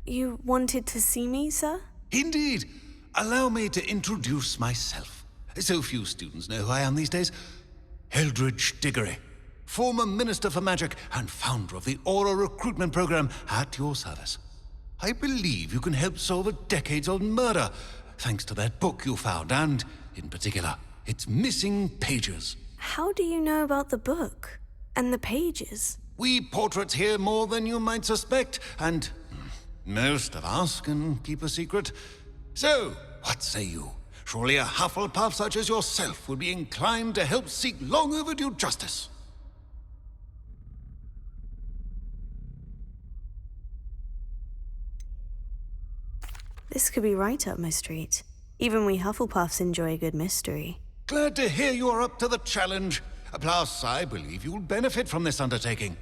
You wanted to see me, sir? Indeed. Allow me to introduce myself. So few students know who I am these days. Eldridge Diggory, former Minister for Magic and founder of the Aura Recruitment Program, at your service. I believe you can help solve a decades-old murder, thanks to that book you found, and, in particular, its missing pages. How do you know about the book? And the pages? We portraits hear more than you might suspect, and most of us can keep a secret. So, what say you? Surely a Hufflepuff such as yourself would be inclined to help seek long overdue justice. This could be right up my street. Even we Hufflepuffs enjoy a good mystery. Glad to hear you are up to the challenge. Plus, I believe you'll benefit from this undertaking.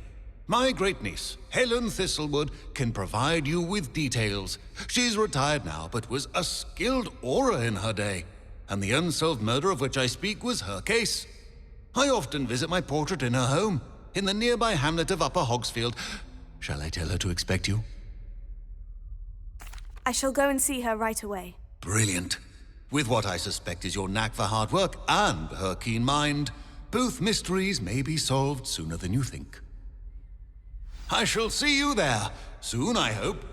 My great-niece, Helen Thistlewood, can provide you with details. She's retired now, but was a skilled aura in her day. And the unsolved murder of which I speak was her case. I often visit my portrait in her home, in the nearby hamlet of Upper Hogsfield. Shall I tell her to expect you? I shall go and see her right away. Brilliant. With what I suspect is your knack for hard work and her keen mind, both mysteries may be solved sooner than you think. I shall see you there, soon I hope.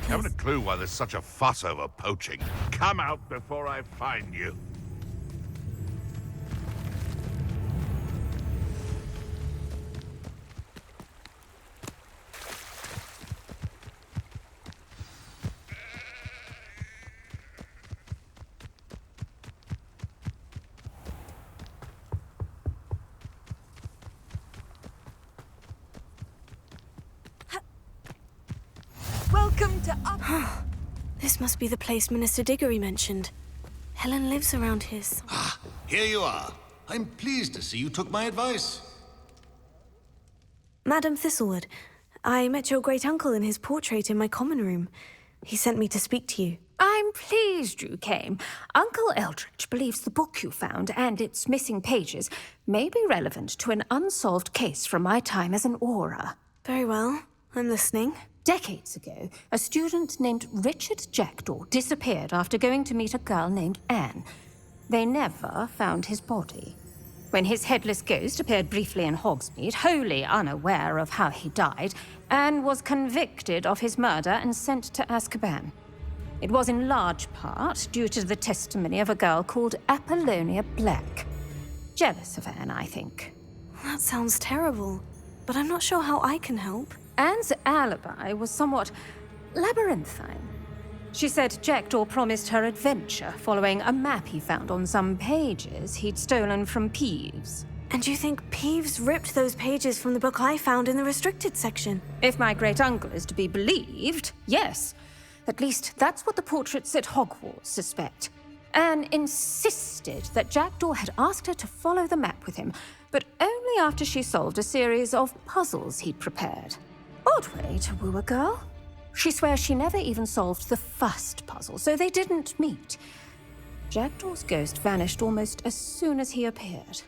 Haven't a clue why there's such a fuss over poaching. Come out before I find you. Welcome to This must be the place Minister Diggory mentioned. Helen lives around here. Ah, here you are. I'm pleased to see you took my advice. Madam Thistlewood, I met your great-uncle in his portrait in my common room. He sent me to speak to you. I'm pleased you came. Uncle Eldridge believes the book you found and its missing pages may be relevant to an unsolved case from my time as an aura. Very well. I'm listening. Decades ago, a student named Richard Jackdaw disappeared after going to meet a girl named Anne. They never found his body. When his headless ghost appeared briefly in Hogsmeade, wholly unaware of how he died, Anne was convicted of his murder and sent to Azkaban. It was in large part due to the testimony of a girl called Apollonia Black. Jealous of Anne, I think. That sounds terrible, but I'm not sure how I can help. Anne's alibi was somewhat labyrinthine. She said Jackdaw promised her adventure following a map he found on some pages he'd stolen from Peeves. And you think Peeves ripped those pages from the book I found in the restricted section? If my great-uncle is to be believed, yes. At least that's what the portraits at Hogwarts suspect. Anne insisted that Jackdaw had asked her to follow the map with him, but only after she solved a series of puzzles he'd prepared. Odd way to woo a girl. She swears she never even solved the first puzzle, so they didn't meet. Jackdaw's ghost vanished almost as soon as he appeared.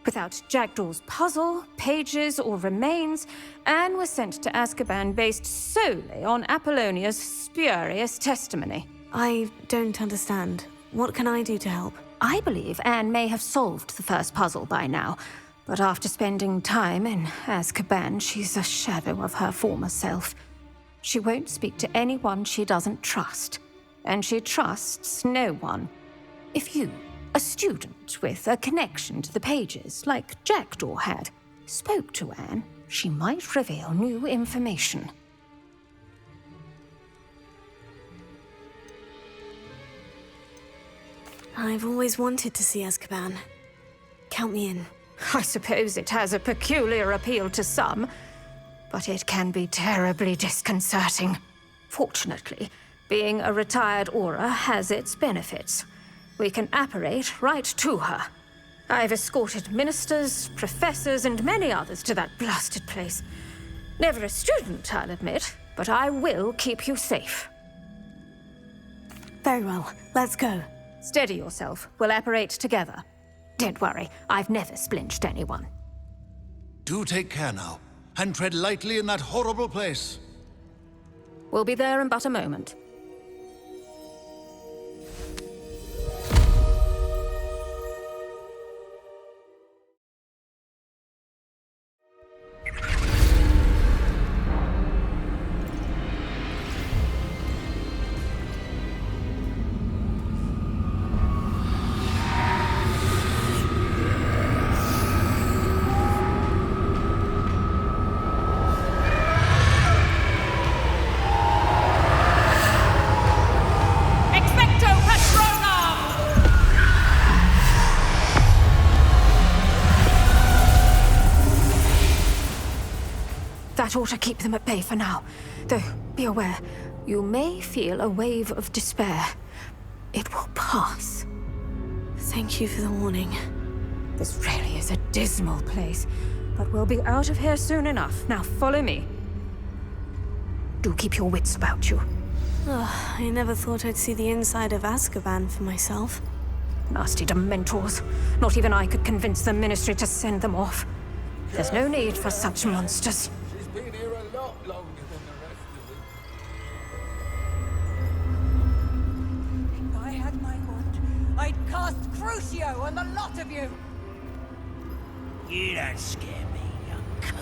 Without Jackdaw's puzzle, pages, or remains, Anne was sent to Azkaban based solely on Apollonia's spurious testimony. I don't understand. What can I do to help? I believe Anne may have solved the first puzzle by now, but after spending time in Azkaban, she's a shadow of her former self. She won't speak to anyone she doesn't trust, and she trusts no one. If you, a student with a connection to the pages, like Jackdaw had, spoke to Anne, she might reveal new information. I've always wanted to see Azkaban. Count me in. I suppose it has a peculiar appeal to some, but it can be terribly disconcerting. Fortunately, being a retired Auror has its benefits. We can apparate right to her. I've escorted ministers, professors, and many others to that blasted place. Never a student, I'll admit, but I will keep you safe. Very well. Let's go. Steady yourself. We'll apparate together. Don't worry, I've never splinched anyone. Do take care now, and tread lightly in that horrible place. We'll be there in but a moment. That ought to keep them at bay for now. Though, be aware, you may feel a wave of despair. It will pass. Thank you for the warning. This really is a dismal place, but we'll be out of here soon enough. Now follow me. Do keep your wits about you. I never thought I'd see the inside of Azkaban for myself. Nasty Dementors. Not even I could convince the Ministry to send them off. There's no need for such monsters. She's been here a lot longer than the rest of them. If I had my wand, I'd cast Crucio on the lot of you! You don't scare me, young cur.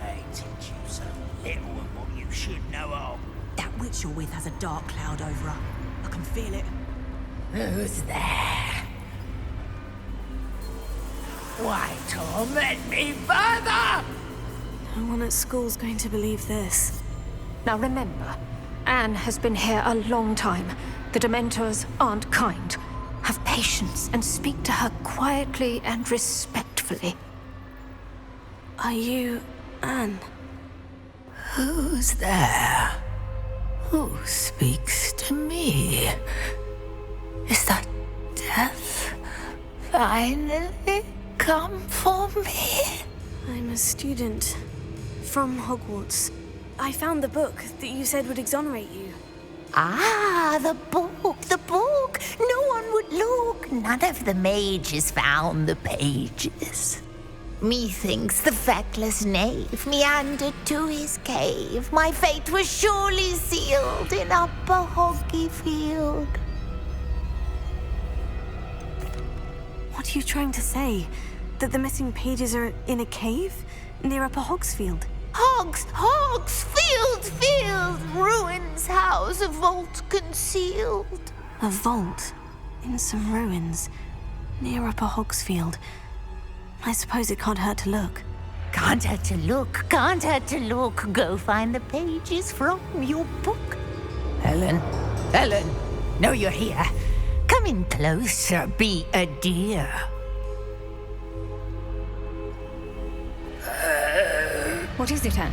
I teach you so little of what you should know of. That witch you're with has a dark cloud over her. I can feel it. Who's there? Why torment me further? No one at school's going to believe this. Now remember, Anne has been here a long time. The Dementors aren't kind. Have patience and speak to her quietly and respectfully. Are you Anne? Who's there? Who speaks to me? Is that death finally come for me? I'm a student from Hogwarts. I found the book that you said would exonerate you. Ah, the book, the book. No one would look. None of the mages found the pages. Methinks the feckless knave meandered to his cave. My fate was surely sealed in Upper Hoggyfield. What are you trying to say? That the missing pages are in a cave near Upper Hogsfield? Field, ruins house, a vault concealed. A vault in some ruins near Upper Hogsfield. I suppose it can't hurt to look. Can't hurt to look, can't hurt to look. Go find the pages from your book. Helen, know you're here. Come in closer, be a dear. What is it, Anne?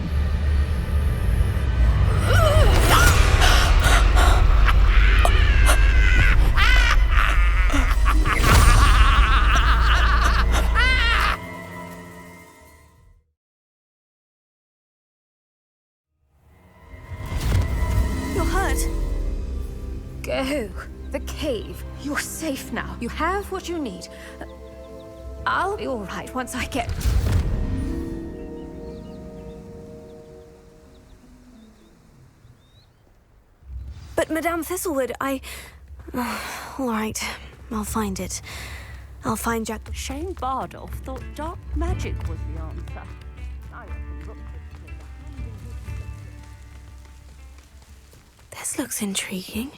You're hurt. Go. The cave. You're safe now. You have what you need. I'll be all right once I get... But Madame Thistlewood, all right, I'll find it. I'll find Jack... Shane Bardolph thought dark magic was the answer. I reckon look This looks intriguing.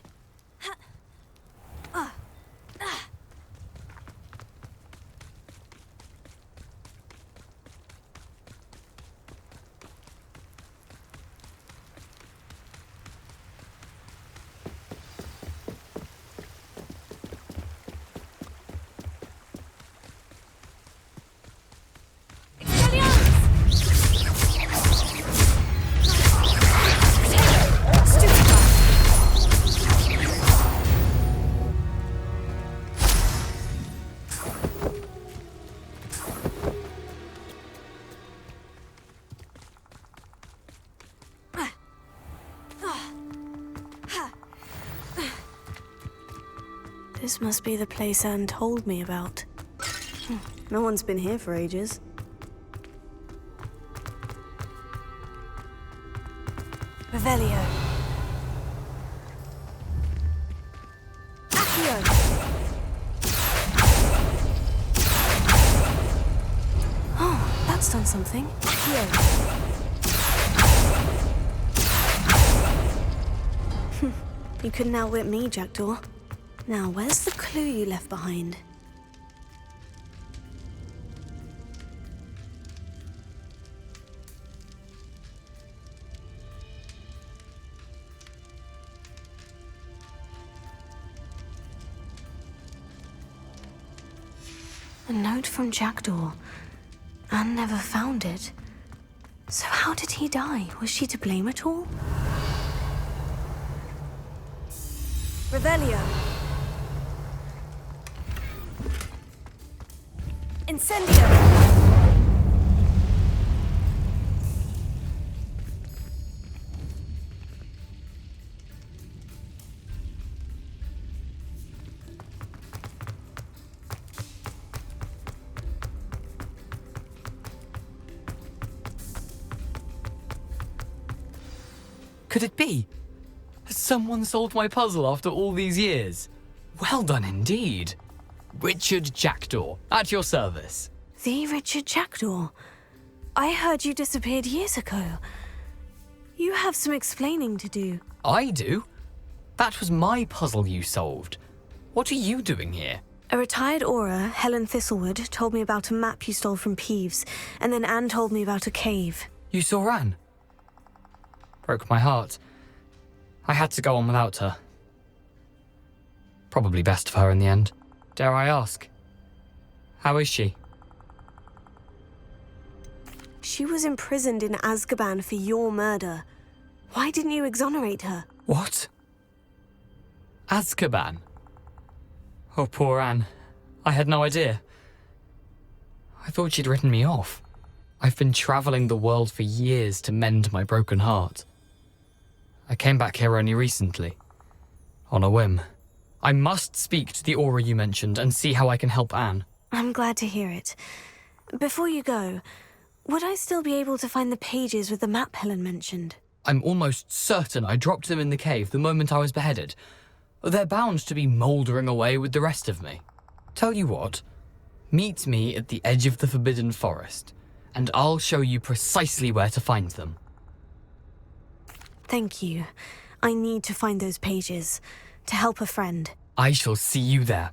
This must be the place Anne told me about. No one's been here for ages. Revelio. Accio. Oh, that's done something. Accio. You couldn't outwit me, Jackdaw. Now, where's the clue you left behind? A note from Jackdaw. Anne never found it. So how did he die? Was she to blame at all? Revelio. Incendio! Could it be? Has someone solved my puzzle after all these years? Well done indeed. Richard Jackdaw, at your service. The Richard Jackdaw? I heard you disappeared years ago. You have some explaining to do. I do? That was my puzzle you solved. What are you doing here? A retired Auror, Helen Thistlewood, told me about a map you stole from Peeves, and then Anne told me about a cave. You saw Anne? Broke my heart. I had to go on without her. Probably best for her in the end. Dare I ask? How is she? She was imprisoned in Azkaban for your murder. Why didn't you exonerate her? What? Azkaban? Oh, poor Anne. I had no idea. I thought she'd written me off. I've been traveling the world for years to mend my broken heart. I came back here only recently. On a whim. I must speak to the Auror you mentioned and see how I can help Anne. I'm glad to hear it. Before you go, would I still be able to find the pages with the map Helen mentioned? I'm almost certain I dropped them in the cave the moment I was beheaded. They're bound to be mouldering away with the rest of me. Tell you what, meet me at the edge of the Forbidden Forest, and I'll show you precisely where to find them. Thank you. I need to find those pages. To help a friend. I shall see you there.